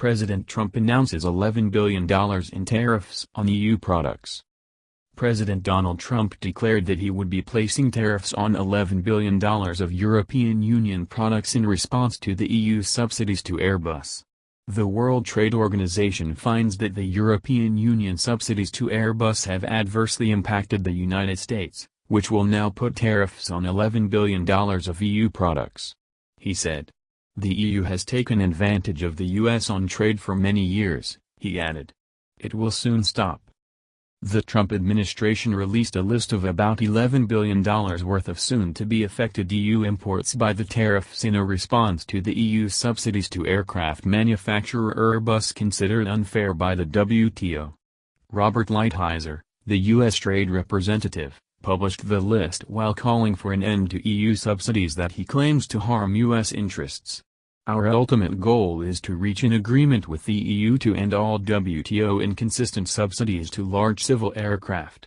President Trump announces $11 billion in tariffs on EU products. President Donald Trump declared that he would be placing tariffs on $11 billion of European Union products in response to the EU's subsidies to Airbus. The World Trade Organization finds that the European Union subsidies to Airbus have adversely impacted the United States, which will now put tariffs on $11 billion of EU products. He said. The EU has taken advantage of the US on trade for many years, he added. It will soon stop. The Trump administration released a list of about $11 billion worth of soon-to-be affected EU imports by the tariffs in a response to the EU's subsidies to aircraft manufacturer Airbus considered unfair by the WTO. Robert Lighthizer, the U.S. trade representative, published the list while calling for an end to EU subsidies that he claims to harm U.S. interests. Our ultimate goal is to reach an agreement with the EU to end all WTO inconsistent subsidies to large civil aircraft.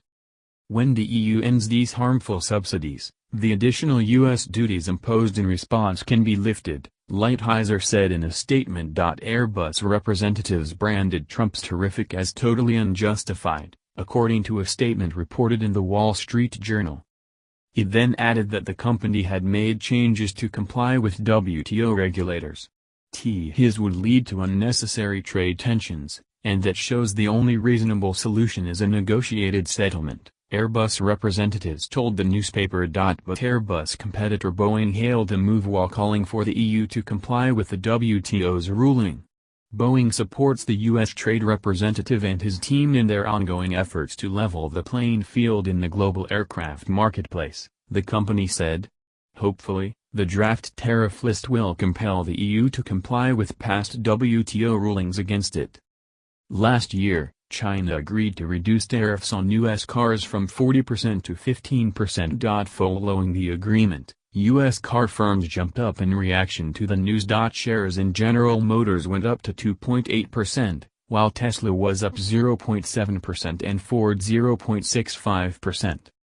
When the EU ends these harmful subsidies, the additional U.S. duties imposed in response can be lifted, Lighthizer said in a statement. Airbus representatives branded Trump's tariff as totally unjustified, according to a statement reported in the Wall Street Journal. It then added that the company had made changes to comply with WTO regulators. His would lead to unnecessary trade tensions, and that shows the only reasonable solution is a negotiated settlement, Airbus representatives told the newspaper. But Airbus competitor Boeing hailed the move while calling for the EU to comply with the WTO's ruling. Boeing supports the U.S. trade representative and his team in their ongoing efforts to level the playing field in the global aircraft marketplace, the company said. Hopefully, the draft tariff list will compel the EU to comply with past WTO rulings against it. Last year, China agreed to reduce tariffs on U.S. cars from 40% to 15%. Following the agreement, U.S. car firms jumped up in reaction to the news. Shares in General Motors went up to 2.8%, while Tesla was up 0.7% and Ford 0.65%.